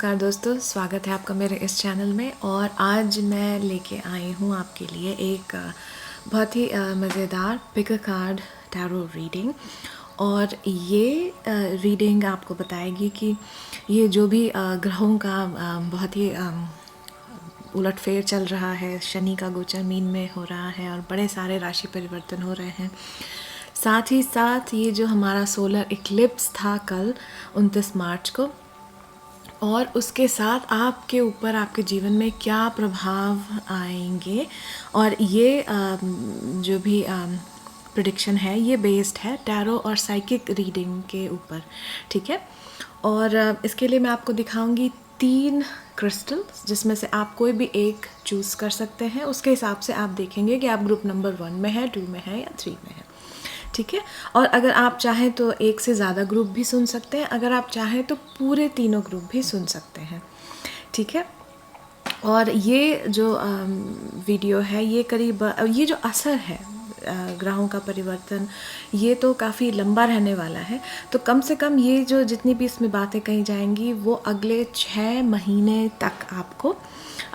नमस्कार दोस्तों, स्वागत है आपका मेरे इस चैनल में। और आज मैं लेके आई हूँ आपके लिए एक बहुत ही मज़ेदार pick a card tarot reading. और ये रीडिंग आपको बताएगी कि ये जो भी ग्रहों का बहुत ही उलटफेर चल रहा है, शनि का गोचर मीन में हो रहा है और बड़े सारे राशि परिवर्तन हो रहे हैं। साथ ही साथ ये जो हमारा सोलर इक्लिप्स था कल 29 मार्च को, और उसके साथ आपके ऊपर आपके जीवन में क्या प्रभाव आएंगे। और ये जो भी प्रिडिक्शन है ये बेस्ड है टैरो और साइकिक रीडिंग के ऊपर, ठीक है। और इसके लिए मैं आपको दिखाऊंगी 3 क्रिस्टल्स, जिसमें से आप कोई भी एक चूज़ कर सकते हैं। उसके हिसाब से आप देखेंगे कि आप ग्रुप नंबर 1 में है, 2 में है या 3 में है, ठीक है। और अगर आप चाहें तो एक से ज़्यादा ग्रुप भी सुन सकते हैं, अगर आप चाहें तो पूरे तीनों ग्रुप भी सुन सकते हैं, ठीक है। और ये जो वीडियो है ये करीब ये जो असर है ग्रहों का परिवर्तन, ये तो काफ़ी लंबा रहने वाला है। तो कम से कम ये जो जितनी भी इसमें बातें कही जाएंगी वो अगले 6 महीने तक आपको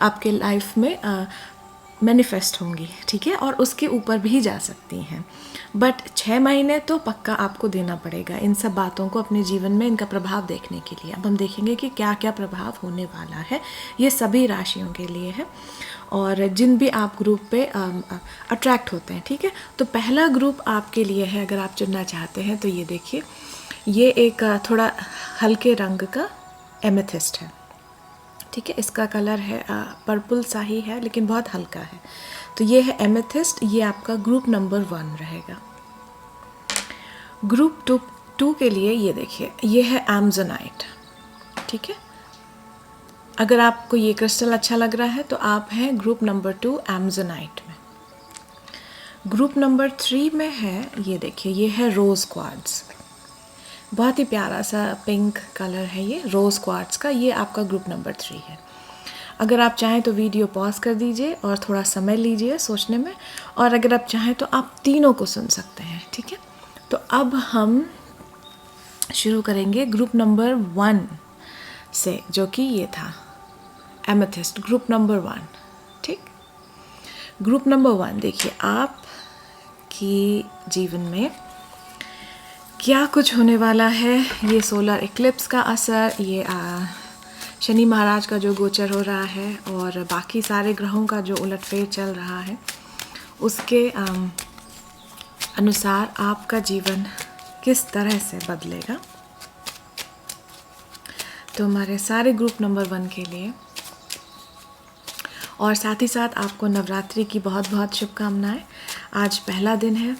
आपके लाइफ में मैनिफेस्ट होंगी, ठीक है। और उसके ऊपर भी जा सकती हैं, बट 6 महीने तो पक्का आपको देना पड़ेगा इन सब बातों को अपने जीवन में इनका प्रभाव देखने के लिए। अब हम देखेंगे कि क्या क्या प्रभाव होने वाला है। ये सभी राशियों के लिए है और जिन भी आप ग्रुप पे अट्रैक्ट होते हैं, ठीक है। तो पहला ग्रुप आपके लिए है, अगर आप चुनना चाहते हैं तो ये देखिए, ये एक थोड़ा हल्के रंग का एमेथिस्ट है, ठीक है। इसका कलर है पर्पल सा ही है लेकिन बहुत हल्का है। तो ये है एमेथिस्ट, ये आपका ग्रुप नंबर 1 रहेगा। ग्रुप 2 के लिए ये देखिए, ये है एमजोनाइट, ठीक है। अगर आपको ये क्रिस्टल अच्छा लग रहा है तो आप हैं ग्रुप नंबर 2 एमजोनाइट में। ग्रुप नंबर 3 में है, ये देखिए, ये है रोज क्वार्ट्ज, बहुत ही प्यारा सा पिंक कलर है ये रोज़ क्वार्ट्ज का। ये आपका ग्रुप नंबर 3 है। अगर आप चाहें तो वीडियो पॉज कर दीजिए और थोड़ा समय लीजिए सोचने में, और अगर आप चाहें तो आप तीनों को सुन सकते हैं, ठीक है। तो अब हम शुरू करेंगे ग्रुप नंबर 1 से, जो कि ये था एमेथिस्ट, ग्रुप नंबर 1, ठीक। ग्रुप नंबर 1 देखिए, आप की जीवन में क्या कुछ होने वाला है। ये सोलर इक्लिप्स का असर, ये शनि महाराज का जो गोचर हो रहा है और बाकी सारे ग्रहों का जो उलटफेर चल रहा है, उसके अनुसार आपका जीवन किस तरह से बदलेगा। तो हमारे सारे ग्रुप नंबर 1 के लिए, और साथ ही साथ आपको नवरात्रि की बहुत बहुत शुभकामनाएं। आज पहला दिन है।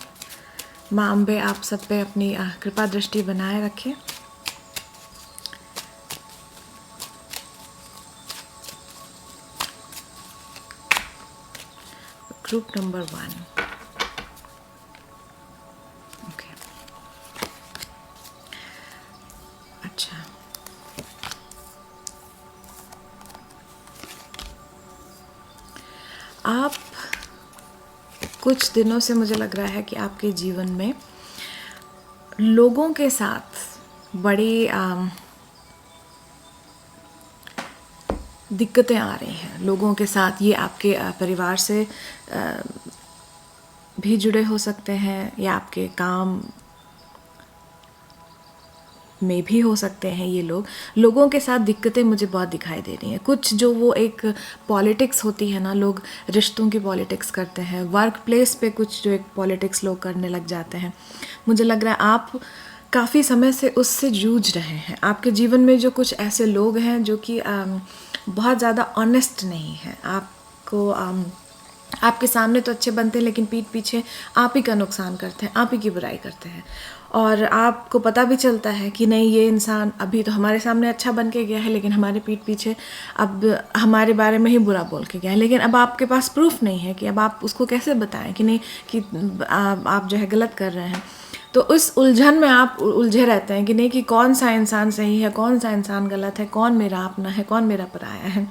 माँ अम्बे आप सब पे अपनी कृपा दृष्टि बनाए रखें। ग्रुप नंबर 1, ओके, अच्छा। आप कुछ दिनों से मुझे लग रहा है कि आपके जीवन में लोगों के साथ बड़ी दिक्कतें आ रही हैं। लोगों के साथ, ये आपके परिवार से भी जुड़े हो सकते हैं या आपके काम में भी हो सकते हैं। ये लोगों के साथ दिक्कतें मुझे बहुत दिखाई दे रही हैं। कुछ जो वो एक पॉलिटिक्स होती है ना, लोग रिश्तों की पॉलिटिक्स करते हैं, वर्क प्लेस पे कुछ जो एक पॉलिटिक्स लोग करने लग जाते हैं। मुझे लग रहा है आप काफ़ी समय से उससे जूझ रहे हैं। आपके जीवन में जो कुछ ऐसे लोग हैं जो कि बहुत ज़्यादा ऑनेस्ट नहीं है, आपको आपके सामने तो अच्छे बनते हैं लेकिन पीठ पीछे आप ही का नुकसान करते हैं, आप ही की बुराई करते हैं। और आपको पता भी चलता है कि नहीं, ये इंसान अभी तो हमारे सामने अच्छा बन के गया है लेकिन हमारे पीठ पीछे अब हमारे बारे में ही बुरा बोल के गया है। लेकिन अब आपके पास प्रूफ नहीं है कि अब आप उसको कैसे बताएं कि नहीं, कि आप जो है गलत कर रहे हैं। तो उस उलझन में आप उलझे रहते हैं कि नहीं, कि कौन सा इंसान सही है, कौन सा इंसान गलत है, कौन मेरा अपना है, कौन मेरा पराया है।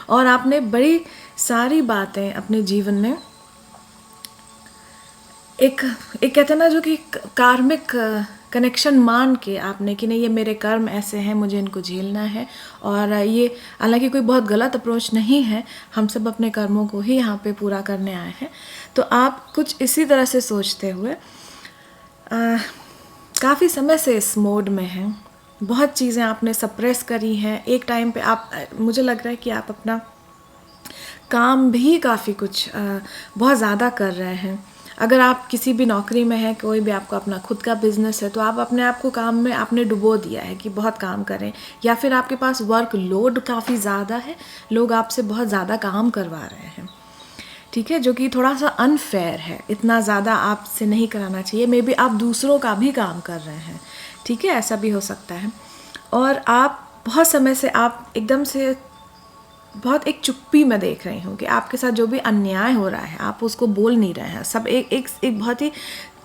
और आपने बड़ी सारी बातें अपने जीवन में एक कहते हैं ना, जो कि कार्मिक कनेक्शन मान के आपने कि नहीं ये मेरे कर्म ऐसे हैं, मुझे इनको झेलना है। और ये हालांकि कोई बहुत गलत अप्रोच नहीं है, हम सब अपने कर्मों को ही यहाँ पे पूरा करने आए हैं। तो आप कुछ इसी तरह से सोचते हुए काफ़ी समय से इस मोड में हैं, बहुत चीज़ें आपने सप्रेस करी हैं। एक टाइम पे आप मुझे लग रहा है कि आप अपना काम भी काफ़ी कुछ बहुत ज़्यादा कर रहे हैं। अगर आप किसी भी नौकरी में हैं, कोई भी आपको अपना खुद का बिजनेस है, तो आप अपने आप को काम में आपने डुबो दिया है कि बहुत काम करें, या फिर आपके पास वर्क लोड काफ़ी ज़्यादा है, लोग आपसे बहुत ज़्यादा काम करवा रहे हैं, ठीक है, जो कि थोड़ा सा अनफेयर है। इतना ज़्यादा आपसे नहीं कराना चाहिए। मे बी आप दूसरों का भी काम कर रहे हैं, ठीक है, ऐसा भी हो सकता है। और आप बहुत समय से आप एकदम से बहुत एक चुप्पी में देख रही हूँ कि आपके साथ जो भी अन्याय हो रहा है आप उसको बोल नहीं रहे हैं। सब एक बहुत ही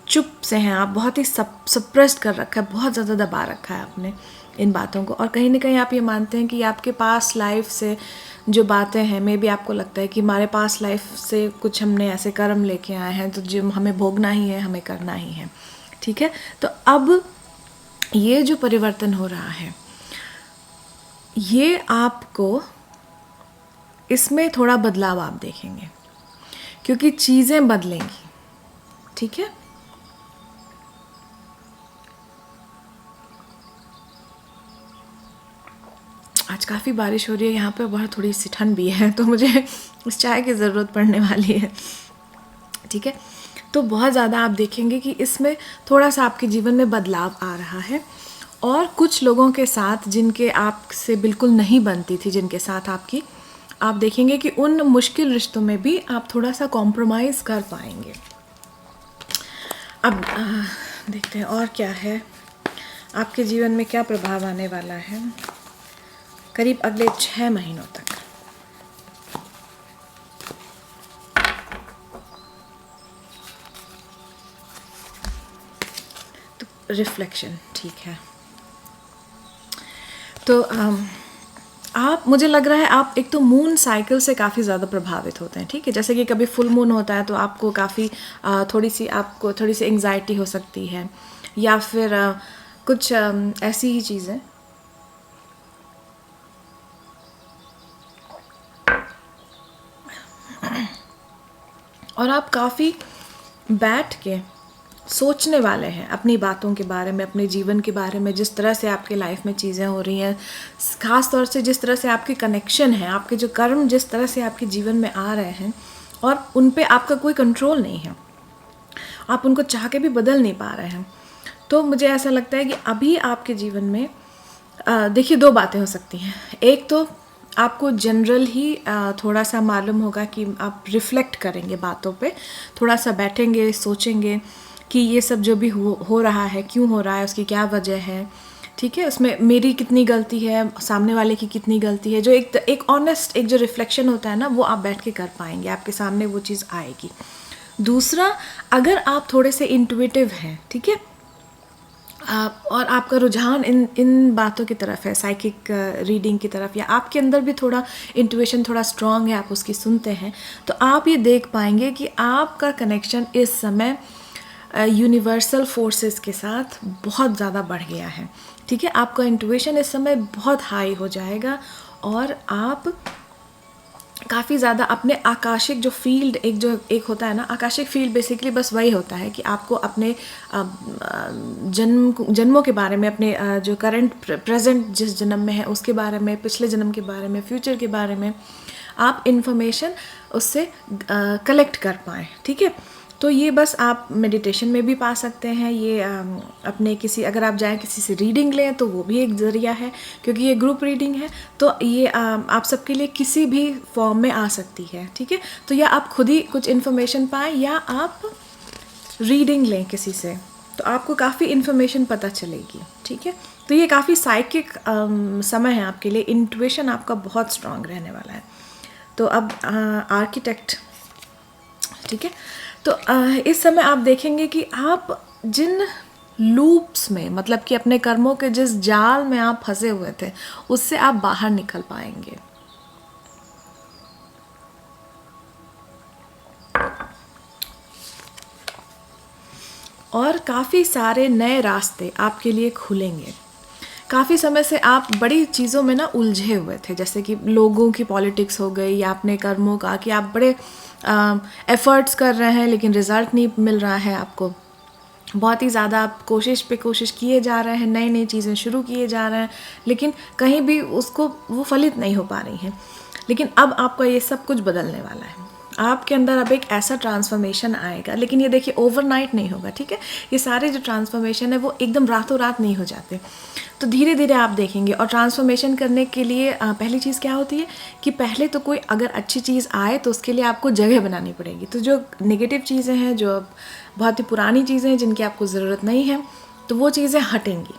चुप से हैं आप, बहुत ही सप्रेस्ड कर रखा है, बहुत ज़्यादा दबा रखा है आपने इन बातों को। और कहीं ना कहीं आप ये मानते हैं कि आपके पास लाइफ से जो बातें हैं, मे बी आपको लगता है कि हमारे पास लाइफ से कुछ हमने ऐसे कर्म लेके आए हैं तो जो हमें भोगना ही है, हमें करना ही है, ठीक है। तो अब ये जो परिवर्तन हो रहा है, ये आपको इसमें थोड़ा बदलाव आप देखेंगे, क्योंकि चीज़ें बदलेंगी, ठीक है। आज काफ़ी बारिश हो रही है यहाँ पे, बहुत थोड़ी सी ठंड भी है, तो मुझे इस चाय की ज़रूरत पड़ने वाली है, ठीक है। तो बहुत ज़्यादा आप देखेंगे कि इसमें थोड़ा सा आपके जीवन में बदलाव आ रहा है। और कुछ लोगों के साथ जिनके आपसे बिल्कुल नहीं बनती थी, जिनके साथ आपकी, आप देखेंगे कि उन मुश्किल रिश्तों में भी आप थोड़ा सा कॉम्प्रोमाइज़ कर पाएंगे। अब देखते हैं और क्या है, आपके जीवन में क्या प्रभाव आने वाला है करीब अगले 6 महीनों तक। तो रिफ्लेक्शन, ठीक है। तो आप, मुझे लग रहा है आप एक तो मून साइकिल से काफ़ी ज़्यादा प्रभावित होते हैं, ठीक है। जैसे कि कभी फुल मून होता है तो आपको काफ़ी आपको थोड़ी सी एंग्जाइटी हो सकती है, या फिर कुछ ऐसी ही चीज़ें। और आप काफ़ी बैठ के सोचने वाले हैं अपनी बातों के बारे में, अपने जीवन के बारे में, जिस तरह से आपके लाइफ में चीज़ें हो रही हैं, ख़ास तौर से जिस तरह से आपके कनेक्शन हैं, आपके जो कर्म जिस तरह से आपके जीवन में आ रहे हैं, और उन पे आपका कोई कंट्रोल नहीं है, आप उनको चाह के भी बदल नहीं पा रहे हैं। तो मुझे ऐसा लगता है कि अभी आपके जीवन में देखिए 2 बातें हो सकती हैं। एक तो आपको जनरल ही थोड़ा सा मालूम होगा कि आप रिफ्लेक्ट करेंगे बातों पे, थोड़ा सा बैठेंगे, सोचेंगे कि ये सब जो भी हो रहा है, क्यों हो रहा है, उसकी क्या वजह है, ठीक है, उसमें मेरी कितनी गलती है, सामने वाले की कितनी गलती है। जो एक ऑनेस्ट एक जो रिफ्लेक्शन होता है ना, वो आप बैठ के कर पाएंगे, आपके सामने वो चीज़ आएगी। दूसरा, अगर आप थोड़े से इंट्यूटिव हैं, ठीक है, और आपका रुझान इन बातों की तरफ है, साइकिक रीडिंग की तरफ, या आपके अंदर भी थोड़ा इंट्यूशन थोड़ा स्ट्रांग है, आप उसकी सुनते हैं, तो आप ये देख पाएंगे कि आपका कनेक्शन इस समय यूनिवर्सल फोर्सेस के साथ बहुत ज़्यादा बढ़ गया है, ठीक है। आपका इंट्यूशन इस समय बहुत हाई हो जाएगा, और आप काफ़ी ज़्यादा अपने आकाशिक जो फील्ड एक होता है ना, आकाशिक फील्ड बेसिकली बस वही होता है कि आपको अपने जन्मों के बारे में, अपने जो करंट प्रेजेंट जिस जन्म में है उसके बारे में, पिछले जन्म के बारे में, फ्यूचर के बारे में आप इन्फॉर्मेशन उससे कलेक्ट कर पाएँ, ठीक है। तो ये बस आप मेडिटेशन में भी पा सकते हैं, ये अपने किसी, अगर आप जाएं किसी से रीडिंग लें तो वो भी एक ज़रिया है, क्योंकि ये ग्रुप रीडिंग है, तो ये आप सबके लिए किसी भी फॉर्म में आ सकती है, ठीक है। तो या आप खुद ही कुछ इन्फॉर्मेशन पाएँ, या आप रीडिंग लें किसी से, तो आपको काफ़ी इन्फॉर्मेशन पता चलेगी, ठीक है। तो ये काफ़ी साइकिक समय है आपके लिए, इंट्यूशन आपका बहुत स्ट्रांग रहने वाला है। तो अब आर्किटेक्ट, ठीक है। तो इस समय आप देखेंगे कि आप जिन लूप्स में, मतलब कि अपने कर्मों के जिस जाल में आप फंसे हुए थे, उससे आप बाहर निकल पाएंगे। और काफ़ी सारे नए रास्ते आपके लिए खुलेंगे। काफ़ी समय से आप बड़ी चीज़ों में ना उलझे हुए थे, जैसे कि लोगों की पॉलिटिक्स हो गई या अपने कर्मों का, कि आप बड़े एफ़र्ट्स कर रहे हैं लेकिन रिज़ल्ट नहीं मिल रहा है आपको। बहुत ही ज़्यादा आप कोशिश पे कोशिश किए जा रहे हैं, नई नई चीज़ें शुरू किए जा रहे हैं, लेकिन कहीं भी उसको वो फलित नहीं हो पा रही हैं। लेकिन अब आपका ये सब कुछ बदलने वाला है। आपके अंदर अब एक ऐसा ट्रांसफॉर्मेशन आएगा, लेकिन ये देखिए ओवरनाइट नहीं होगा, ठीक है। ये सारे जो ट्रांसफॉर्मेशन है वो एकदम रातों रात नहीं हो जाते, तो धीरे धीरे आप देखेंगे। और ट्रांसफॉर्मेशन करने के लिए पहली चीज़ क्या होती है कि पहले तो कोई अगर अच्छी चीज़ आए तो उसके लिए आपको जगह बनानी पड़ेगी। तो जो नेगेटिव चीज़ें हैं, जो बहुत ही पुरानी चीज़ें हैं जिनकी आपको ज़रूरत नहीं है, तो वो चीज़ें हटेंगी।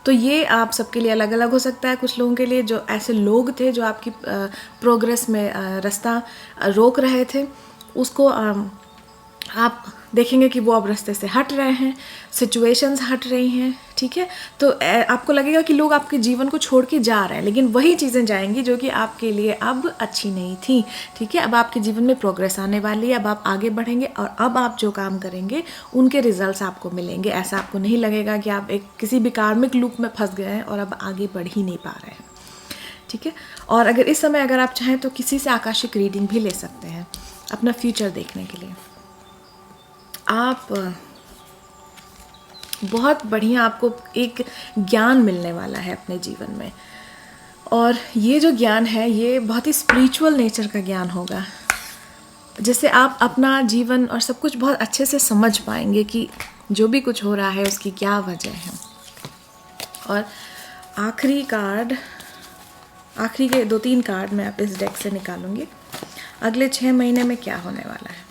तो ये आप सबके लिए अलग अलग हो सकता है। कुछ लोगों के लिए जो ऐसे लोग थे जो आपकी प्रोग्रेस में रास्ता रोक रहे थे, उसको आप देखेंगे कि वो अब रास्ते से हट रहे हैं, सिचुएशंस हट रही हैं, ठीक है। तो आपको लगेगा कि लोग आपके जीवन को छोड़ के जा रहे हैं, लेकिन वही चीज़ें जाएंगी जो कि आपके लिए अब अच्छी नहीं थी, ठीक है। अब आपके जीवन में प्रोग्रेस आने वाली है, अब आप आगे बढ़ेंगे और अब आप जो काम करेंगे उनके रिजल्ट्स आपको मिलेंगे। ऐसा आपको नहीं लगेगा कि आप एक किसी भी कार्मिक लूप में फंस गए हैं और अब आगे बढ़ ही नहीं पा रहे हैं, ठीक है। और अगर इस समय अगर आप चाहें तो किसी से आकाशिक रीडिंग भी ले सकते हैं अपना फ्यूचर देखने के लिए। आप बहुत बढ़िया, आपको एक ज्ञान मिलने वाला है अपने जीवन में, और ये जो ज्ञान है ये बहुत ही स्पिरिचुअल नेचर का ज्ञान होगा, जिससे आप अपना जीवन और सब कुछ बहुत अच्छे से समझ पाएंगे कि जो भी कुछ हो रहा है उसकी क्या वजह है। और आखिरी के 2-3 कार्ड मैं आप इस डेक से निकालूंगी, अगले 6 महीने में क्या होने वाला है।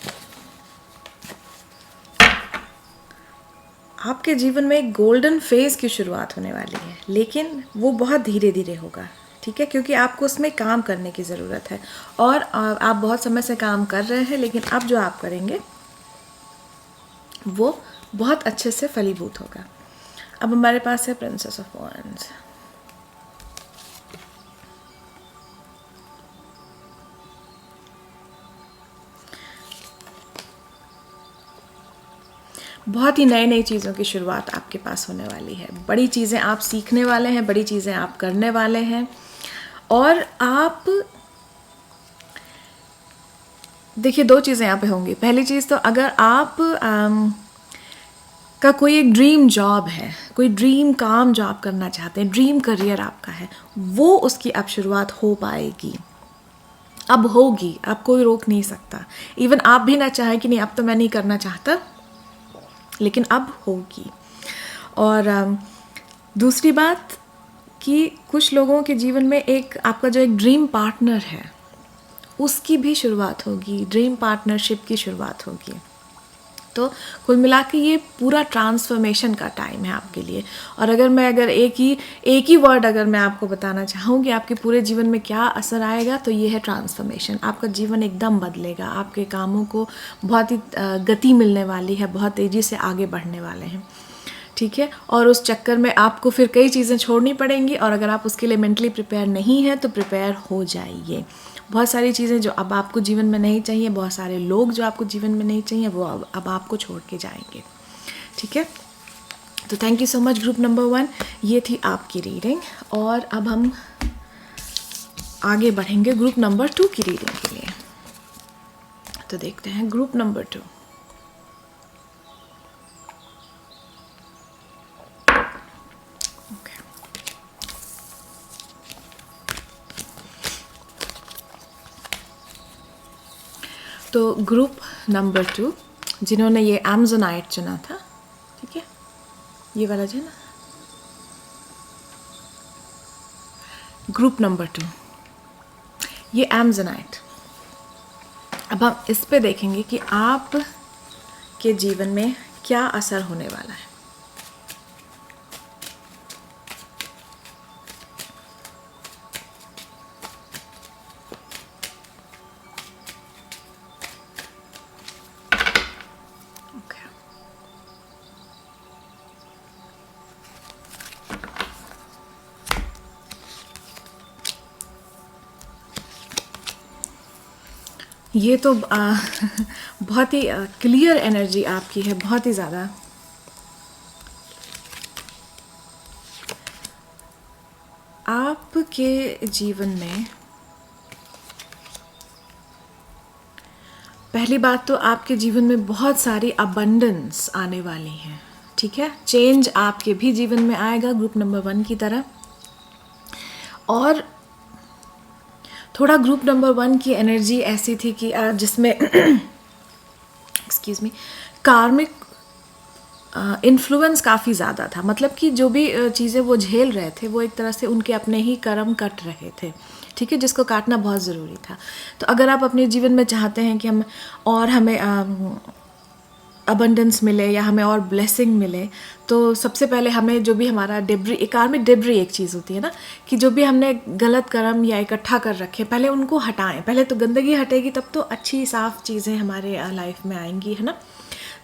आपके जीवन में एक गोल्डन फेज़ की शुरुआत होने वाली है, लेकिन वो बहुत धीरे धीरे होगा, ठीक है, क्योंकि आपको उसमें काम करने की ज़रूरत है। और आप बहुत समय से काम कर रहे हैं, लेकिन अब जो आप करेंगे वो बहुत अच्छे से फलीभूत होगा। अब हमारे पास है प्रिंसेस ऑफ वॉन्ड्स। बहुत ही नई नई चीज़ों की शुरुआत आपके पास होने वाली है। बड़ी चीज़ें आप सीखने वाले हैं, बड़ी चीज़ें आप करने वाले हैं। और आप देखिए 2 चीज़ें यहाँ पे होंगी। पहली चीज़ तो अगर आप का कोई एक ड्रीम जॉब है, कोई ड्रीम काम जो आप करना चाहते हैं, ड्रीम करियर आपका है, वो उसकी अब शुरुआत हो पाएगी, अब होगी, अब कोई रोक नहीं सकता। इवन आप भी ना चाहें कि नहीं अब तो मैं नहीं करना चाहता, लेकिन अब होगी। और दूसरी बात कि कुछ लोगों के जीवन में एक आपका जो एक ड्रीम पार्टनर है उसकी भी शुरुआत होगी, ड्रीम पार्टनरशिप की शुरुआत होगी। तो कुल मिला के ये पूरा ट्रांसफॉर्मेशन का टाइम है आपके लिए। और अगर एक ही वर्ड अगर मैं आपको बताना चाहूँ कि आपके पूरे जीवन में क्या असर आएगा, तो ये है ट्रांसफॉर्मेशन। आपका जीवन एकदम बदलेगा, आपके कामों को बहुत ही गति मिलने वाली है, बहुत तेज़ी से आगे बढ़ने वाले हैं, ठीक है। और उस चक्कर में आपको फिर कई चीज़ें छोड़नी पड़ेंगी, और अगर आप उसके लिए मेंटली प्रिपेयर नहीं हैं तो प्रिपेयर हो जाइए। बहुत सारी चीज़ें जो अब आपको जीवन में नहीं चाहिए, बहुत सारे लोग जो आपको जीवन में नहीं चाहिए, वो अब आपको छोड़ के जाएंगे, ठीक है। तो thank you so much group number 1, ये थी आपकी रीडिंग। और अब हम आगे बढ़ेंगे ग्रुप नंबर 2 की रीडिंग के लिए। तो देखते हैं ग्रुप नंबर 2। तो ग्रुप नंबर 2 जिन्होंने ये एमजोनाइट चुना था, ठीक है, ये वाला जो है ना, ग्रुप नंबर 2, ये एमजोनाइट। अब हम इस पे देखेंगे कि आप के जीवन में क्या असर होने वाला है। ये तो बहुत ही क्लियर एनर्जी आपकी है, बहुत ही ज़्यादा, आपके जीवन में पहली बात तो आपके जीवन में बहुत सारी अबंडेंस आने वाली हैं, ठीक है। चेंज आपके भी जीवन में आएगा ग्रुप नंबर 1 की तरह। और थोड़ा ग्रुप नंबर 1 की एनर्जी ऐसी थी कि जिसमें एक्सक्यूज़ मी, कार्मिक इन्फ्लुएंस काफ़ी ज़्यादा था। मतलब कि जो भी चीज़ें वो झेल रहे थे वो एक तरह से उनके अपने ही कर्म कट रहे थे, ठीक है, जिसको काटना बहुत ज़रूरी था। तो अगर आप अपने जीवन में चाहते हैं कि हमें अबंडेंस मिले या हमें और ब्लेसिंग मिले, तो सबसे पहले हमें जो भी हमारा डेब्री, एक कार्मिक डेब्री एक चीज़ होती है ना, कि जो भी हमने गलत कर्म या इकट्ठा कर रखे पहले उनको हटाएं। पहले तो गंदगी हटेगी तब तो अच्छी साफ़ चीज़ें हमारे लाइफ में आएंगी, है ना।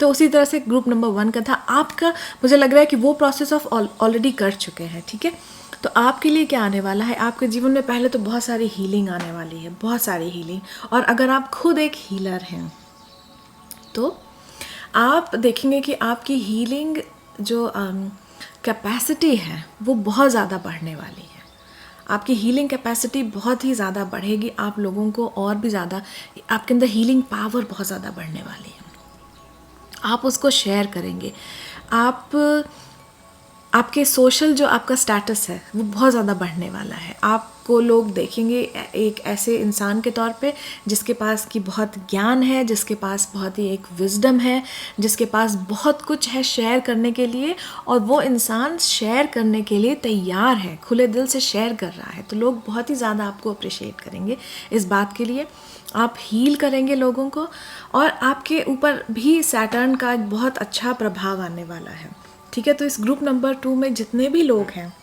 तो उसी तरह से ग्रुप नंबर 1 का था। आपका मुझे लग रहा है कि वो प्रोसेस ऑफ ऑलरेडी कर चुके हैं, ठीक है। तो आपके लिए क्या आने वाला है, आपके जीवन में पहले तो बहुत सारी हीलिंग आने वाली है, बहुत सारी हीलिंग। और अगर आप खुद एक हीलर हैं तो आप देखेंगे कि आपकी हीलिंग जो कैपेसिटी है वो बहुत ज़्यादा बढ़ने वाली है। आपकी हीलिंग कैपेसिटी बहुत ही ज़्यादा बढ़ेगी। आप लोगों को और भी ज़्यादा, आपके अंदर हीलिंग पावर बहुत ज़्यादा बढ़ने वाली है। आप उसको शेयर करेंगे। आपके सोशल जो आपका स्टेटस है वो बहुत ज़्यादा बढ़ने वाला है। आपको लोग देखेंगे एक ऐसे इंसान के तौर पे जिसके पास की बहुत ज्ञान है, जिसके पास बहुत ही एक विजडम है, जिसके पास बहुत कुछ है शेयर करने के लिए, और वो इंसान शेयर करने के लिए तैयार है, खुले दिल से शेयर कर रहा है। तो लोग बहुत ही ज़्यादा आपको अप्रिशिएट करेंगे इस बात के लिए। आप हील करेंगे लोगों को, और आपके ऊपर भी सैटर्न का एक बहुत अच्छा प्रभाव आने वाला है, ठीक है। तो इस ग्रुप नंबर 2 में जितने भी लोग हैं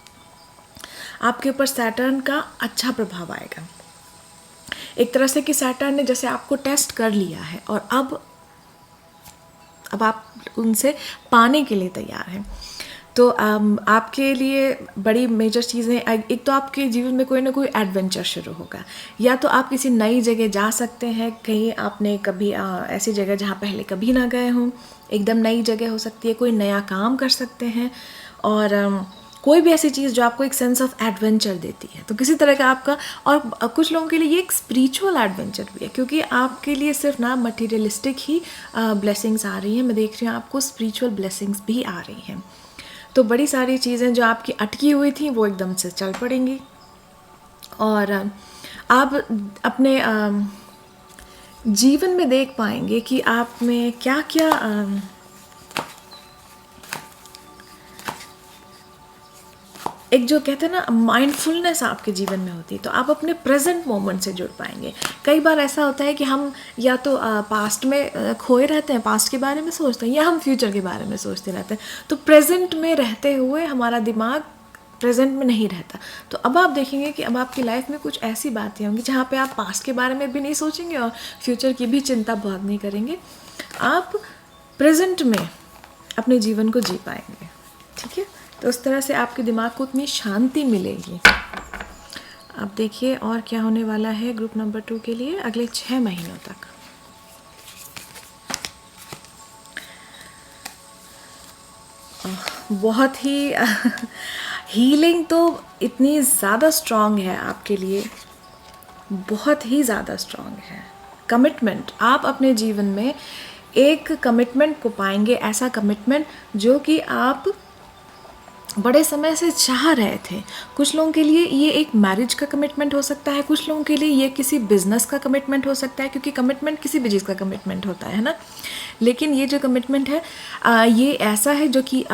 आपके ऊपर सैटर्न का अच्छा प्रभाव आएगा। एक तरह से कि सैटर्न ने जैसे आपको टेस्ट कर लिया है और अब आप उनसे पाने के लिए तैयार हैं। तो आपके लिए बड़ी मेजर चीज़ें, एक तो आपके जीवन में कोई ना कोई एडवेंचर शुरू होगा। या तो आप किसी नई जगह जा सकते हैं, कहीं आपने कभी ऐसी जगह जहाँ पहले कभी ना गए हों, एकदम नई जगह हो सकती है। कोई नया काम कर सकते हैं, और कोई भी ऐसी चीज़ जो आपको एक सेंस ऑफ एडवेंचर देती है। तो किसी तरह का आपका, और कुछ लोगों के लिए ये एक स्पिरिचुअल एडवेंचर भी है, क्योंकि आपके लिए सिर्फ ना मटीरियलिस्टिक ही ब्लेसिंग्स आ रही हैं। मैं देख रही हूँ आपको स्पिरिचुअल ब्लेसिंग्स भी आ रही हैं। तो बड़ी सारी चीज़ें जो आपकी अटकी हुई थी वो एकदम से चल पड़ेंगी, और आप अपने जीवन में देख पाएंगे कि आप में क्या क्या एक जो कहते हैं ना माइंडफुलनेस आपके जीवन में होती है। तो आप अपने प्रेजेंट मोमेंट से जुड़ पाएंगे। कई बार ऐसा होता है कि हम या तो पास्ट में खोए रहते हैं, पास्ट के बारे में सोचते हैं, या हम फ्यूचर के बारे में सोचते रहते हैं। तो प्रेजेंट में रहते हुए हमारा दिमाग प्रेजेंट में नहीं रहता। तो अब आप देखेंगे कि अब आपकी लाइफ में कुछ ऐसी बातें होंगी जहाँ पे आप पास्ट के बारे में भी नहीं सोचेंगे और फ्यूचर की भी चिंता बहुत नहीं करेंगे। आप प्रेजेंट में अपने जीवन को जी पाएंगे, ठीक है। तो उस तरह से आपके दिमाग को उतनी शांति मिलेगी। अब देखिए और क्या होने वाला है ग्रुप नंबर 2 के लिए अगले 6 महीनों तक। बहुत ही हीलिंग तो इतनी ज़्यादा स्ट्रॉन्ग है आपके लिए, बहुत ही ज़्यादा स्ट्रॉन्ग है। कमिटमेंट, आप अपने जीवन में एक कमिटमेंट को पाएंगे, ऐसा कमिटमेंट जो कि आप बड़े समय से चाह रहे थे। कुछ लोगों के लिए ये एक मैरिज का कमिटमेंट हो सकता है, कुछ लोगों के लिए ये किसी बिजनेस का कमिटमेंट हो सकता है, क्योंकि कमिटमेंट किसी भी चीज़ का कमिटमेंट होता है ना। लेकिन ये जो कमिटमेंट है ये ऐसा है जो कि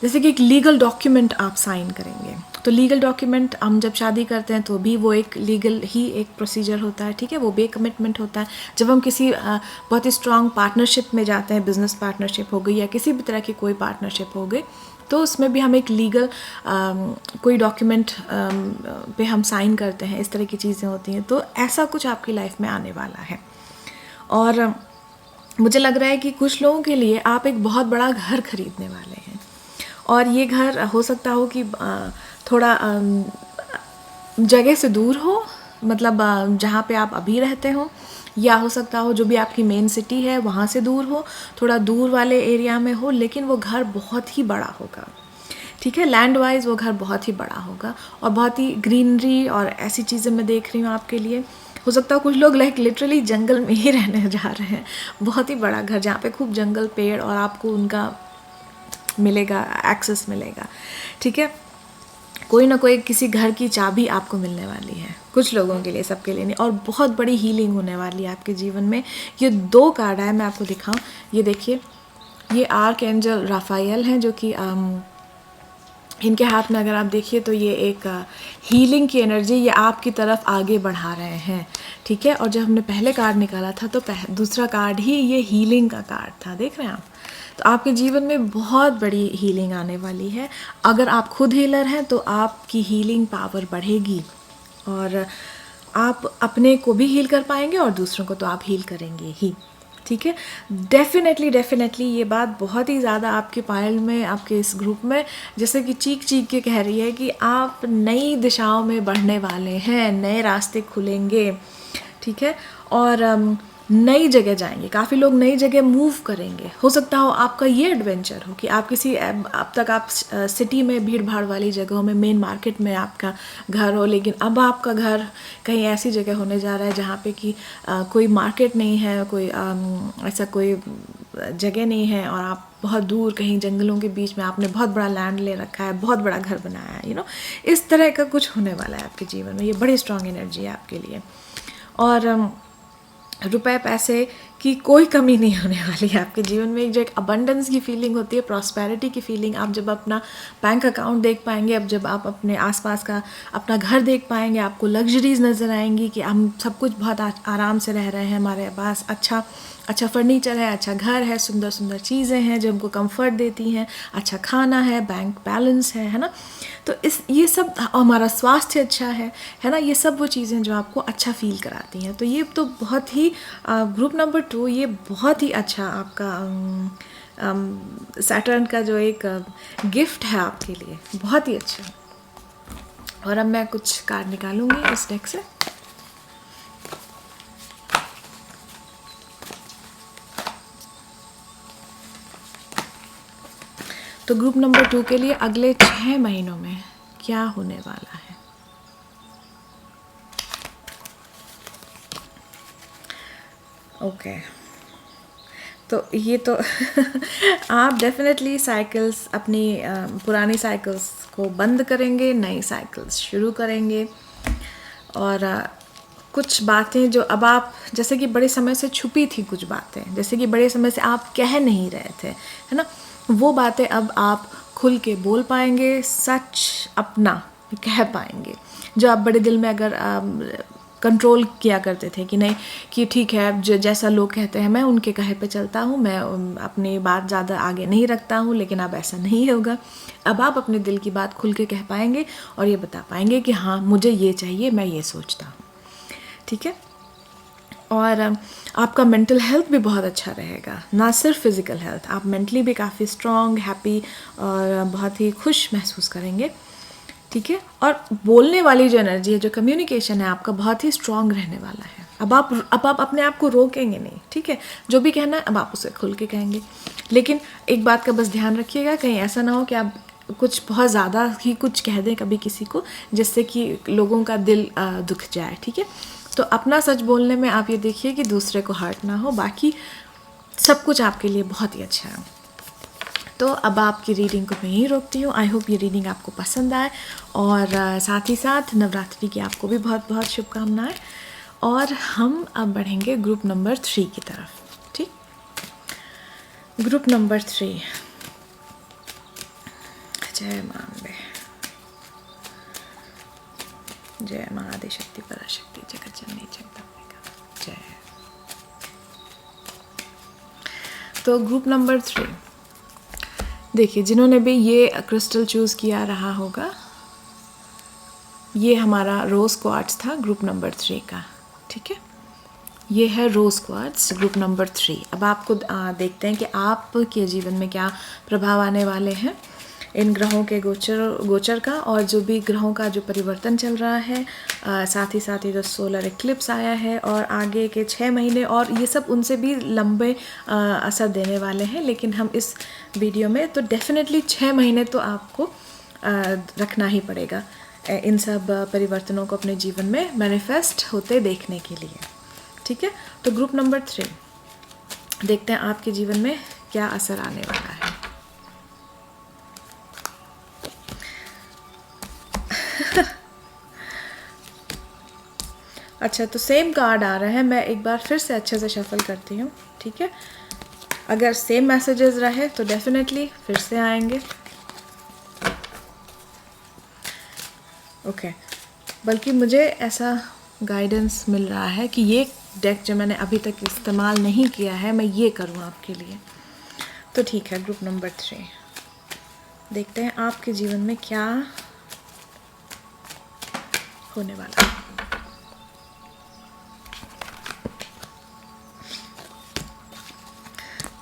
जैसे कि एक लीगल डॉक्यूमेंट आप साइन करेंगे। तो लीगल डॉक्यूमेंट हम जब शादी करते हैं तो भी वो एक लीगल ही एक प्रोसीजर होता है, ठीक है, वो भी एक कमिटमेंट होता है। जब हम किसी बहुत ही स्ट्रॉन्ग पार्टनरशिप में जाते हैं, बिजनेस पार्टनरशिप हो गई या किसी भी तरह की कोई पार्टनरशिप हो गई, तो उसमें भी हम एक लीगल कोई डॉक्यूमेंट पे हम साइन करते हैं। इस तरह की चीज़ें होती हैं। तो ऐसा कुछ आपकी लाइफ में आने वाला है। और मुझे लग रहा है कि कुछ लोगों के लिए आप एक बहुत बड़ा घर खरीदने वाले हैं, और ये घर हो सकता हो कि थोड़ा जगह से दूर हो, मतलब जहाँ पे आप अभी रहते हो, या हो सकता हो जो भी आपकी मेन सिटी है वहाँ से दूर हो, थोड़ा दूर वाले एरिया में हो, लेकिन वो घर बहुत ही बड़ा होगा। ठीक है। लैंड वाइज वो घर बहुत ही बड़ा होगा और बहुत ही ग्रीनरी और ऐसी चीज़ें मैं देख रही हूँ आपके लिए। हो सकता है कुछ लोग लाइक लिटरली जंगल में ही रहने जा रहे हैं। बहुत ही बड़ा घर जहाँ पे खूब जंगल, पेड़ और आपको उनका मिलेगा, एक्सेस मिलेगा। ठीक है। कोई ना कोई किसी घर की चाबी आपको मिलने वाली है, कुछ लोगों के लिए, सबके लिए नहीं। और बहुत बड़ी हीलिंग होने वाली है आपके जीवन में। ये 2 कार्ड है, मैं आपको दिखाऊं। ये देखिए, ये आर्क एंजल राफाएल हैं जो कि इनके हाथ में अगर आप देखिए तो ये एक हीलिंग की एनर्जी ये आपकी तरफ आगे बढ़ा रहे हैं। ठीक है। और जब हमने पहले कार्ड निकाला था तो दूसरा कार्ड ही ये हीलिंग का कार्ड था, देख रहे हैं आप। तो आपके जीवन में बहुत बड़ी हीलिंग आने वाली है। अगर आप खुद हीलर हैं तो आपकी हीलिंग पावर बढ़ेगी और आप अपने को भी हील कर पाएंगे और दूसरों को तो आप हील करेंगे ही। ठीक है। डेफिनेटली ये बात बहुत ही ज़्यादा आपके पायल में, आपके इस ग्रुप में जैसे कि चीख चीख के कह रही है कि आप नई दिशाओं में बढ़ने वाले हैं, नए रास्ते खुलेंगे। ठीक है। और नई जगह जाएंगे, काफ़ी लोग नई जगह मूव करेंगे। हो सकता हो आपका ये एडवेंचर हो कि आप किसी, अब तक आप सिटी में भीड़ भाड़ वाली जगहों में, मेन मार्केट में आपका घर हो, लेकिन अब आपका घर कहीं ऐसी जगह होने जा रहा है जहाँ पे कि कोई मार्केट नहीं है, कोई ऐसा कोई जगह नहीं है और आप बहुत दूर कहीं जंगलों के बीच में आपने बहुत बड़ा लैंड ले रखा है, बहुत बड़ा घर बनाया है, इस तरह का कुछ होने वाला है आपके जीवन में। ये बड़ी स्ट्रांग एनर्जी है आपके लिए। और रुपए पैसे की कोई कमी नहीं होने वाली है आपके जीवन में। जो एक अबंडेंस की फीलिंग होती है, प्रॉस्पेरिटी की फीलिंग, आप जब अपना बैंक अकाउंट देख पाएंगे, अब जब आप अपने आसपास का अपना घर देख पाएंगे, आपको लग्जरीज नज़र आएंगी कि हम सब कुछ बहुत आराम से रह रहे हैं, हमारे पास अच्छा फर्नीचर है, अच्छा घर है, सुंदर सुंदर चीज़ें हैं जो हमको कंफर्ट देती हैं, अच्छा खाना है, बैंक बैलेंस है ना। तो ये सब, हमारा स्वास्थ्य अच्छा है ना। ये सब वो चीज़ें जो आपको अच्छा फील कराती हैं। तो ये तो बहुत ही ग्रुप नंबर 2 ये बहुत ही अच्छा आपका सैटर्न का जो एक गिफ्ट है आपके लिए, बहुत ही अच्छा। और अब मैं कुछ कार्ड निकालूंगी इस डेक से। तो ग्रुप नंबर 2 के लिए अगले 6 महीनों में क्या होने वाला है। ओके। तो ये तो आप डेफिनेटली साइकिल्स, अपनी पुरानी साइकिल्स को बंद करेंगे, नई साइकिल्स शुरू करेंगे। और कुछ बातें जो अब आप, जैसे कि बड़े समय से छुपी थी कुछ बातें, जैसे कि बड़े समय से आप कह नहीं रहे थे, है ना, वो बातें अब आप खुल के बोल पाएंगे, सच अपना कह पाएंगे। जो आप बड़े दिल में अगर कंट्रोल किया करते थे कि नहीं, कि ठीक है जो जैसा लोग कहते हैं मैं उनके कहे पे चलता हूँ, मैं अपनी बात ज़्यादा आगे नहीं रखता हूँ, लेकिन अब ऐसा नहीं होगा। अब आप अपने दिल की बात खुल के कह पाएंगे और ये बता पाएंगे कि हाँ मुझे ये चाहिए, मैं ये सोचता हूँ। ठीक है। और आपका मेंटल हेल्थ भी बहुत अच्छा रहेगा, ना सिर्फ फिज़िकल हेल्थ, आप मेंटली भी काफ़ी स्ट्रॉन्ग, हैप्पी और बहुत ही खुश महसूस करेंगे। ठीक है। और बोलने वाली जो एनर्जी है, जो कम्युनिकेशन है आपका, बहुत ही स्ट्रॉन्ग रहने वाला है। अब आप अपने आप को रोकेंगे नहीं। ठीक है। जो भी कहना है अब आप उसे खुल के कहेंगे। लेकिन एक बात का बस ध्यान रखिएगा, कहीं ऐसा ना हो कि आप कुछ बहुत ज़्यादा ही कुछ कह दें कभी किसी को, जिससे कि लोगों का दिल दुख जाए। ठीक है। तो अपना सच बोलने में आप ये देखिए कि दूसरे को हर्ट ना हो, बाकी सब कुछ आपके लिए बहुत ही अच्छा है। तो अब आपकी रीडिंग को मैं यहीं रोकती हूँ। आई होप ये रीडिंग आपको पसंद आए और साथ ही साथ नवरात्रि की आपको भी बहुत बहुत शुभकामनाएं। और हम अब बढ़ेंगे ग्रुप नंबर 3 की तरफ। ठीक। ग्रुप नंबर 3, जय मां अम्बे, जय मां आदिशक्ति पराशक्ति जगत जननी जगदम्बिका जय। तो ग्रुप नंबर 3, देखिए जिन्होंने भी ये क्रिस्टल चूज़ किया रहा होगा, ये हमारा रोज़ क्वार्ट्स था ग्रुप नंबर 3 का। ठीक है। ये है रोज़ क्वार्ट्स ग्रुप नंबर 3। अब आपको देखते हैं कि आपके जीवन में क्या प्रभाव आने वाले हैं। इन ग्रहों के गोचर का और जो भी ग्रहों का जो परिवर्तन चल रहा है, साथ ही साथ ये जो सोलर इक्लिप्स आया है और आगे के 6 महीने और ये सब उनसे भी लंबे असर देने वाले हैं। लेकिन हम इस वीडियो में तो डेफिनेटली 6 महीने तो आपको रखना ही पड़ेगा इन सब परिवर्तनों को अपने जीवन में मैनिफेस्ट होते देखने के लिए। ठीक है, तो ग्रुप नंबर 3 देखते हैं आपके जीवन में क्या असर आने वाला है। अच्छा, तो सेम कार्ड आ रहा है, मैं एक बार फिर से अच्छे से शफल करती हूँ। ठीक है, अगर सेम मैसेजेस रहे तो डेफिनेटली फिर से आएंगे। ओके, बल्कि मुझे ऐसा गाइडेंस मिल रहा है कि ये डेक जो मैंने अभी तक इस्तेमाल नहीं किया है मैं ये करूँ आपके लिए। तो ठीक है, ग्रुप नंबर 3 देखते हैं आपके जीवन में क्या होने वाला है।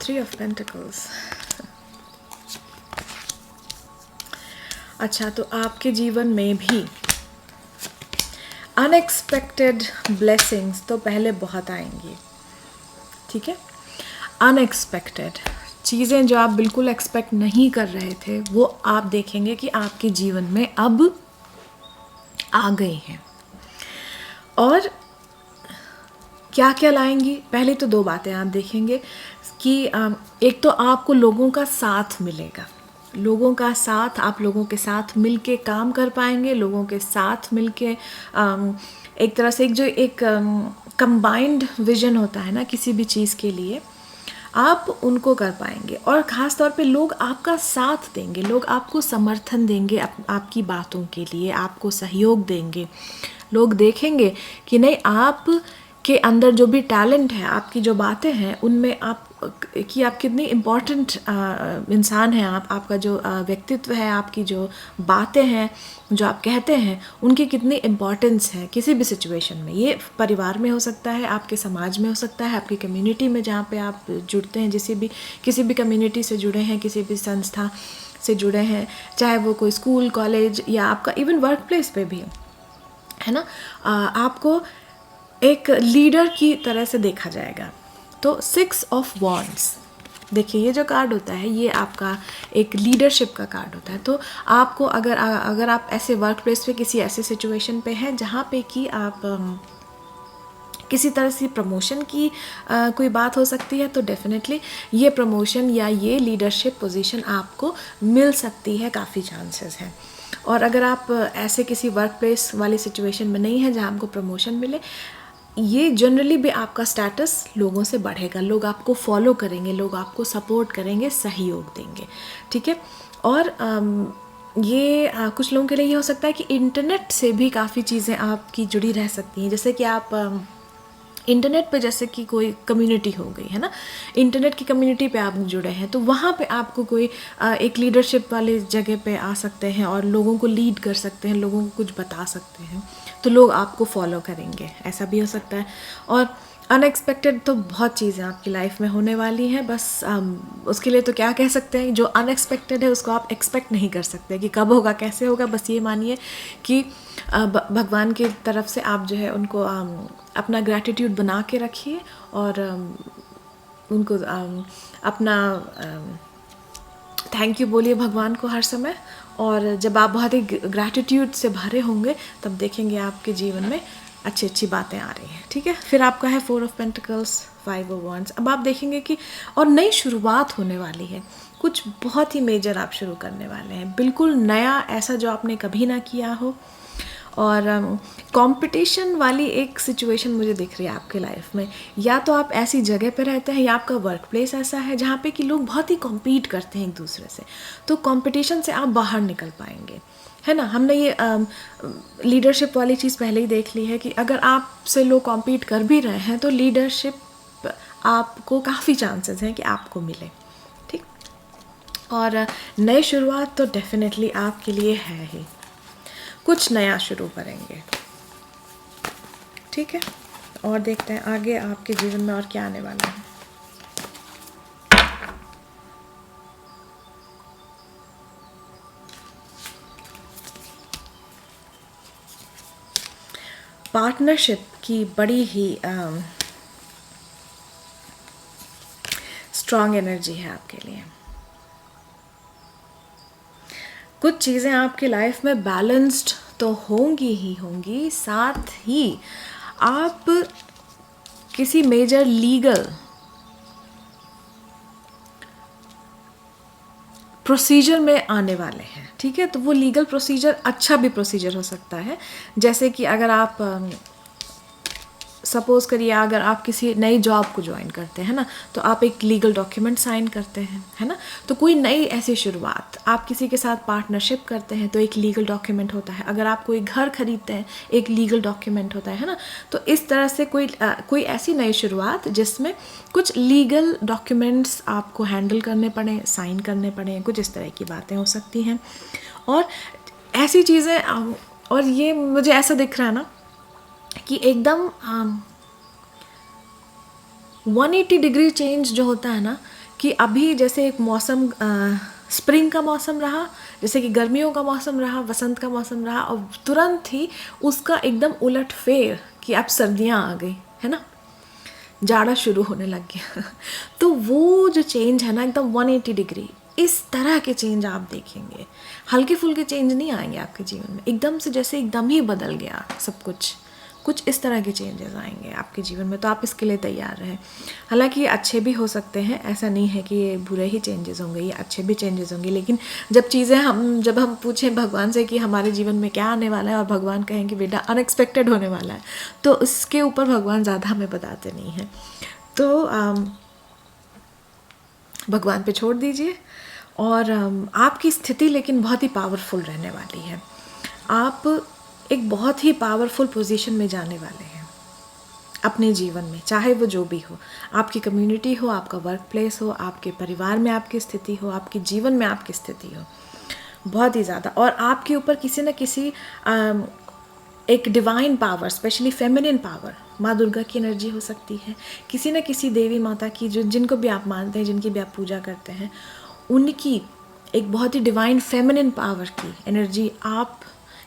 Three of Pentacles। अच्छा, तो आपके जीवन में भी अनएक्सपेक्टेड ब्लेसिंग्स तो पहले बहुत आएंगी। ठीक है, अनएक्सपेक्टेड चीज़ें जो आप बिल्कुल एक्सपेक्ट नहीं कर रहे थे वो आप देखेंगे कि आपके जीवन में अब आ गई हैं। और क्या क्या लाएंगी, पहले तो 2 बातें आप देखेंगे कि एक तो आपको लोगों का साथ मिलेगा, लोगों का साथ, आप लोगों के साथ मिलके काम कर पाएंगे, लोगों के साथ मिलके एक तरह से एक कंबाइंड विजन होता है ना किसी भी चीज़ के लिए, आप उनको कर पाएंगे। और ख़ास तौर पे लोग आपका साथ देंगे, लोग आपको समर्थन देंगे आपकी बातों के लिए, आपको सहयोग देंगे। लोग देखेंगे कि नहीं, आप के अंदर जो भी टैलेंट है, आपकी जो बातें हैं उनमें आप कितनी इम्पोर्टेंट इंसान हैं आप, आपका जो व्यक्तित्व है, आपकी जो बातें हैं, जो आप कहते हैं, उनकी कितनी इम्पोर्टेंस है किसी भी सिचुएशन में। ये परिवार में हो सकता है, आपके समाज में हो सकता है, आपकी कम्युनिटी में जहाँ पे आप जुड़ते हैं, किसी भी कम्युनिटी से जुड़े हैं, किसी भी संस्था से जुड़े हैं, चाहे वो कोई स्कूल, कॉलेज या आपका इवन वर्क प्लेस पे भी है ना, आपको एक लीडर की तरह से देखा जाएगा। तो 6 ऑफ वॉन्ड्स, देखिए ये जो कार्ड होता है ये आपका एक लीडरशिप का कार्ड होता है। तो आपको अगर आप ऐसे वर्क प्लेस पे किसी ऐसे सिचुएशन पे हैं जहाँ पे कि आप किसी तरह से प्रमोशन की कोई बात हो सकती है, तो डेफिनेटली ये प्रमोशन या ये लीडरशिप पोजीशन आपको मिल सकती है, काफ़ी चांसेस हैं। और अगर आप ऐसे किसी वर्क प्लेस वाली सिचुएशन में नहीं है जहाँ आपको प्रमोशन मिले, ये जनरली भी आपका स्टेटस लोगों से बढ़ेगा, लोग आपको फॉलो करेंगे, लोग आपको सपोर्ट करेंगे, सहयोग देंगे। ठीक है, और ये कुछ लोगों के लिए ये हो सकता है कि इंटरनेट से भी काफ़ी चीज़ें आपकी जुड़ी रह सकती हैं। जैसे कि आप इंटरनेट पे, जैसे कि कोई कम्युनिटी हो गई है ना, इंटरनेट की कम्युनिटी पे आप जुड़े हैं, तो वहाँ पे आपको कोई एक लीडरशिप वाली जगह पे आ सकते हैं और लोगों को लीड कर सकते हैं, लोगों को कुछ बता सकते हैं, तो लोग आपको फॉलो करेंगे, ऐसा भी हो सकता है। और अनएक्सपेक्टेड तो बहुत चीज़ें आपकी लाइफ में होने वाली हैं, बस उसके लिए तो क्या कह सकते हैं, जो अनएक्सपेक्टेड है उसको आप एक्सपेक्ट नहीं कर सकते कि कब होगा, कैसे होगा। बस ये मानिए कि भगवान की तरफ से आप जो है उनको अपना ग्रैटिट्यूड बना के रखिए और उनको अपना थैंक यू बोलिए भगवान को हर समय। और जब आप बहुत ही ग्रैटिट्यूड से भरे होंगे तब देखेंगे आपके जीवन में अच्छी अच्छी बातें आ रही हैं। ठीक है, फिर आपका है 4 ऑफ पेंटिकल्स, 5 ऑफ वॉन्ड्स। अब आप देखेंगे कि और नई शुरुआत होने वाली है, कुछ बहुत ही मेजर आप शुरू करने वाले हैं, बिल्कुल नया, ऐसा जो आपने कभी ना किया हो। और कंपटीशन वाली एक सिचुएशन मुझे दिख रही है आपके लाइफ में। या तो आप ऐसी जगह पे रहते हैं या आपका वर्क प्लेस ऐसा है जहाँ पे कि लोग बहुत ही कॉम्पीट करते हैं एक दूसरे से, तो कंपटीशन से आप बाहर निकल पाएंगे, है ना। हमने ये लीडरशिप वाली चीज़ पहले ही देख ली है कि अगर आपसे लोग कॉम्पीट कर भी रहे हैं तो लीडरशिप आपको काफ़ी चांसेस हैं कि आपको मिले। ठीक, और नई शुरुआत तो डेफिनेटली आपके लिए है ही, कुछ नया शुरू करेंगे। ठीक है, और देखते हैं आगे आपके जीवन में और क्या आने वाला है। पार्टनरशिप की बड़ी ही स्ट्रॉन्ग एनर्जी है आपके लिए। कुछ चीज़ें आपकी लाइफ में बैलेंस्ड तो होंगी ही होंगी, साथ ही आप किसी मेजर लीगल प्रोसीजर में आने वाले हैं, ठीक है। तो वो लीगल प्रोसीजर अच्छा भी प्रोसीजर हो सकता है। जैसे कि अगर आप सपोज़ करिए, अगर आप किसी नई जॉब को ज्वाइन करते हैं ना, तो आप एक लीगल डॉक्यूमेंट साइन करते हैं, है ना। तो कोई नई ऐसी शुरुआत, आप किसी के साथ पार्टनरशिप करते हैं तो एक लीगल डॉक्यूमेंट होता है। अगर आप कोई घर खरीदते हैं, एक लीगल डॉक्यूमेंट होता है ना। तो इस तरह से कोई ऐसी नई शुरुआत जिसमें कुछ लीगल डॉक्यूमेंट्स आपको हैंडल करने पड़े, साइन करने पड़े, कुछ इस तरह की बातें हो सकती हैं। और ऐसी चीज़ें, और ये मुझे ऐसा दिख रहा है ना कि एकदम 180 डिग्री चेंज जो होता है ना, कि अभी जैसे एक मौसम स्प्रिंग का मौसम रहा, जैसे कि गर्मियों का मौसम रहा, वसंत का मौसम रहा, और तुरंत ही उसका एकदम उलट फेर कि अब सर्दियाँ आ गई, है ना, जाड़ा शुरू होने लग गया। तो वो जो चेंज है ना, एकदम 180 डिग्री, इस तरह के चेंज आप देखेंगे। हल्के फुल्के चेंज नहीं आएंगे आपके जीवन में, एकदम से जैसे एकदम ही बदल गया सब कुछ इस तरह के चेंजेस आएंगे आपके जीवन में। तो आप इसके लिए तैयार रहें। हालांकि ये अच्छे भी हो सकते हैं, ऐसा नहीं है कि ये बुरे ही चेंजेस होंगे, ये अच्छे भी चेंजेस होंगे। लेकिन जब हम पूछें भगवान से कि हमारे जीवन में क्या आने वाला है, और भगवान कहें कि बेटा अनएक्सपेक्टेड होने वाला है, तो उसके ऊपर भगवान ज़्यादा हमें बताते नहीं हैं। तो भगवान पे छोड़ दीजिए। और आपकी स्थिति लेकिन बहुत ही पावरफुल रहने वाली है। आप एक बहुत ही पावरफुल पोजीशन में जाने वाले हैं अपने जीवन में, चाहे वो जो भी हो, आपकी कम्युनिटी हो, आपका वर्क प्लेस हो, आपके परिवार में आपकी स्थिति हो, आपके जीवन में आपकी स्थिति हो, बहुत ही ज़्यादा। और आपके ऊपर किसी न किसी एक divine power, specially feminine power, माँ दुर्गा की एनर्जी हो सकती है, किसी न किसी देवी माता की, जिनको भी आप मानते हैं, जिनकी भी आप पूजा करते हैं, उनकी एक बहुत ही डिवाइन फेमिनिन पावर की एनर्जी आप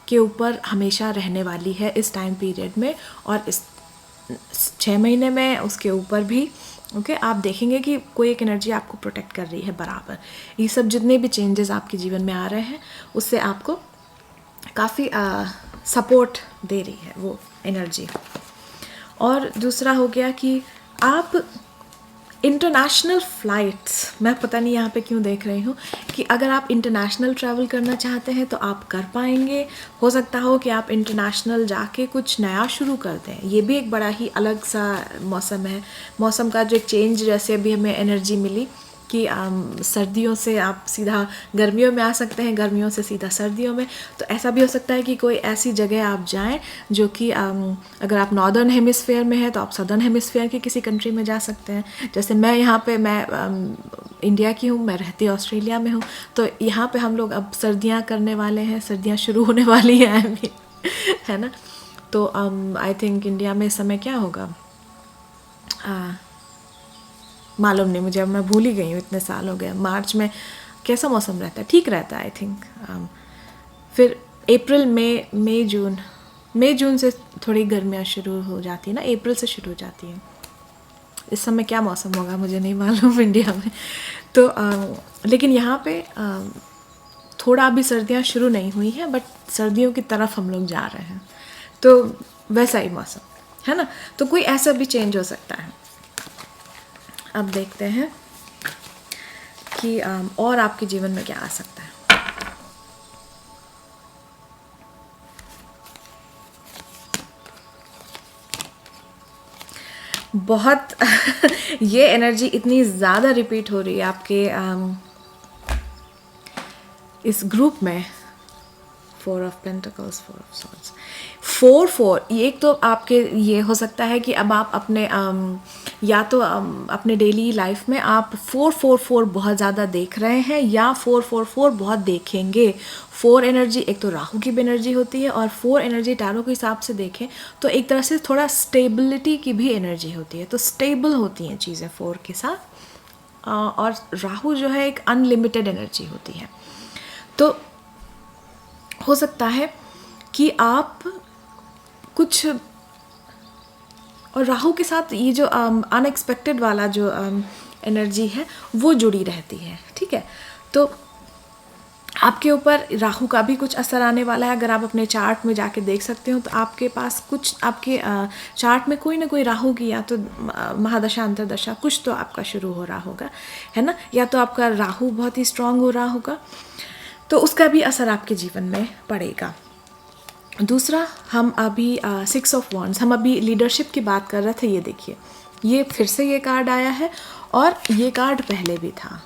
के ऊपर हमेशा रहने वाली है इस टाइम पीरियड में, और इस 6 महीने में उसके ऊपर भी। ओके, आप देखेंगे कि कोई एक एनर्जी आपको प्रोटेक्ट कर रही है बराबर। ये सब जितने भी चेंजेस आपके जीवन में आ रहे हैं, उससे आपको काफ़ी सपोर्ट दे रही है वो एनर्जी। और दूसरा हो गया कि आप इंटरनेशनल फ़्लाइट्स, मैं पता नहीं यहाँ पे क्यों देख रही हूँ कि अगर आप इंटरनेशनल ट्रैवल करना चाहते हैं तो आप कर पाएंगे। हो सकता हो कि आप इंटरनेशनल जाके कुछ नया शुरू कर दें। ये भी एक बड़ा ही अलग सा मौसम है। मौसम का जो एक चेंज, जैसे अभी हमें एनर्जी मिली कि सर्दियों से आप सीधा गर्मियों में आ सकते हैं, गर्मियों से सीधा सर्दियों में। तो ऐसा भी हो सकता है कि कोई ऐसी जगह आप जाएं जो कि अगर आप नॉर्दर्न हेमिस्फेयर में हैं तो आप सदर्न हेमिस्फेयर की किसी कंट्री में जा सकते हैं। जैसे मैं यहाँ पे, मैं इंडिया की हूँ, मैं रहती ऑस्ट्रेलिया में हूँ। तो यहाँ पे हम लोग अब सर्दियाँ करने वाले हैं, सर्दियाँ शुरू होने वाली हैं अभी, है ना। तो आई थिंक इंडिया में इस समय क्या होगा मालूम नहीं मुझे, अब मैं भूल ही गई हूँ, इतने साल हो गए। मार्च में कैसा मौसम रहता है? ठीक रहता है आई थिंक। फिर अप्रैल, मई जून से थोड़ी गर्मियाँ शुरू हो जाती है ना, अप्रैल से शुरू हो जाती है। इस समय क्या मौसम होगा मुझे नहीं मालूम इंडिया में। तो लेकिन यहाँ पे थोड़ा अभी सर्दियाँ शुरू नहीं हुई हैं, बट सर्दियों की तरफ हम लोग जा रहे हैं। तो वैसा ही मौसम है ना। तो कोई ऐसा भी चेंज हो सकता है। अब देखते हैं कि और आपके जीवन में क्या आ सकता है। बहुत ये एनर्जी इतनी ज़्यादा रिपीट हो रही है आपके इस ग्रुप में। 4 ऑफ पेंटिकल्स, 4 ऑफ सॉर्ड्स, 4 एक तो आपके ये हो सकता है कि अब आप अपने या तो अपने डेली लाइफ में आप 4 बहुत ज़्यादा देख रहे हैं, या 4 बहुत देखेंगे। 4 एनर्जी एक तो राहु की भी एनर्जी होती है, और 4 एनर्जी टैरो के हिसाब से देखें तो एक तरह से थोड़ा स्टेबिलिटी की भी एनर्जी होती है। तो स्टेबल होती हैं चीज़ें 4 के साथ। और राहु जो है एक अनलिमिटेड एनर्जी होती है। तो हो सकता है कि आप कुछ और राहु के साथ ये जो अनएक्सपेक्टेड वाला जो एनर्जी है वो जुड़ी रहती है, ठीक है। तो आपके ऊपर राहु का भी कुछ असर आने वाला है। अगर आप अपने चार्ट में जाके देख सकते हो तो आपके पास कुछ आपके चार्ट में कोई ना कोई राहु की या तो महादशा अंतरदशा कुछ तो आपका शुरू हो रहा होगा, है ना, या तो आपका राहु बहुत ही स्ट्रांग हो रहा होगा, तो उसका भी असर आपके जीवन में पड़ेगा। दूसरा, हम अभी 6 ऑफ वॉन्ड्स, हम अभी लीडरशिप की बात कर रहे थे। ये देखिए, ये फिर से ये कार्ड आया है और ये कार्ड पहले भी था।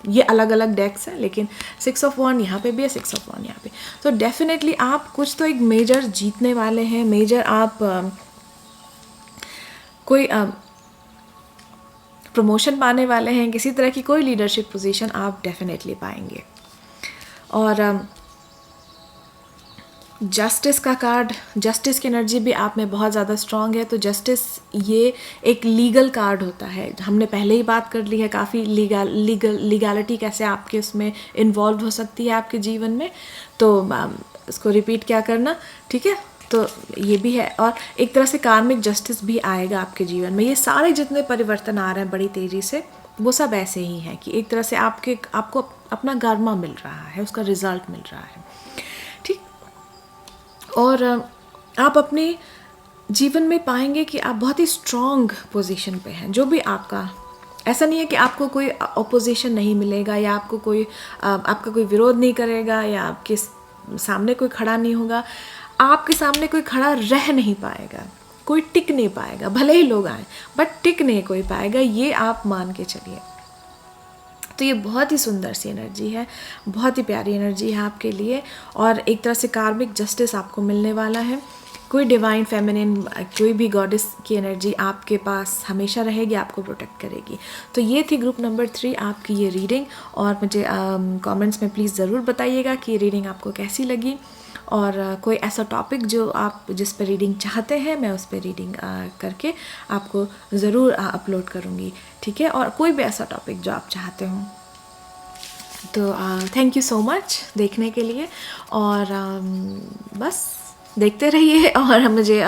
ये अलग अलग डेक्स हैं, लेकिन 6 ऑफ वॉन्ड यहाँ पे भी है, 6 ऑफ वॉन्ड यहाँ पे। तो डेफिनेटली आप कुछ तो एक मेजर जीतने वाले हैं, मेजर आप कोई प्रमोशन पाने वाले हैं, किसी तरह की कोई लीडरशिप पोजीशन आप डेफिनेटली पाएंगे। और जस्टिस का कार्ड, जस्टिस की एनर्जी भी आप में बहुत ज़्यादा स्ट्रांग है। तो जस्टिस ये एक लीगल कार्ड होता है, हमने पहले ही बात कर ली है काफ़ी, लीगैलिटी कैसे आपके उसमें इन्वॉल्व हो सकती है आपके जीवन में, तो इसको रिपीट क्या करना, ठीक है। तो ये भी है, और एक तरह से कार्मिक जस्टिस भी आएगा आपके जीवन में। ये सारे जितने परिवर्तन आ रहे हैं बड़ी तेज़ी से, वो सब ऐसे ही हैं कि एक तरह से आपको अपना कर्मा मिल रहा है, उसका रिजल्ट मिल रहा है, ठीक। और आप अपने जीवन में पाएंगे कि आप बहुत ही स्ट्रॉन्ग पोजीशन पे हैं। जो भी आपका, ऐसा नहीं है कि आपको कोई अपोजिशन नहीं मिलेगा या आपको कोई आपका कोई विरोध नहीं करेगा या आपके सामने कोई खड़ा नहीं होगा। आपके सामने कोई खड़ा रह नहीं पाएगा, कोई टिक नहीं पाएगा, भले ही लोग आए बट टिक नहीं कोई पाएगा, ये आप मान के चलिए। तो ये बहुत ही सुंदर सी एनर्जी है, बहुत ही प्यारी एनर्जी है आपके लिए, और एक तरह से कार्मिक जस्टिस आपको मिलने वाला है। कोई डिवाइन फेमिनिन, कोई भी गॉडेस की एनर्जी आपके पास हमेशा रहेगी, आपको प्रोटेक्ट करेगी। तो ये थी ग्रुप नंबर 3 आपकी ये रीडिंग, और मुझे कमेंट्स में प्लीज़ ज़रूर बताइएगा कि ये रीडिंग आपको कैसी लगी, और कोई ऐसा टॉपिक जो आप जिस पर रीडिंग चाहते हैं, मैं उस पर रीडिंग करके आपको ज़रूर अपलोड करूँगी, ठीक है। और कोई भी ऐसा टॉपिक जो आप चाहते हो। तो थैंक यू सो मच देखने के लिए, और बस देखते रहिए और मुझे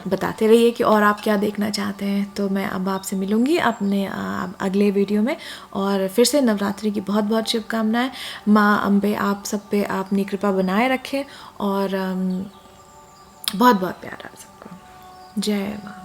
बताते रहिए कि और आप क्या देखना चाहते हैं। तो मैं अब आपसे मिलूँगी अपने अगले वीडियो में, और फिर से नवरात्रि की बहुत बहुत शुभकामनाएं। माँ अम्बे आप सब पे अपनी कृपा बनाए रखें, और बहुत बहुत प्यार आप सबको। जय माँ।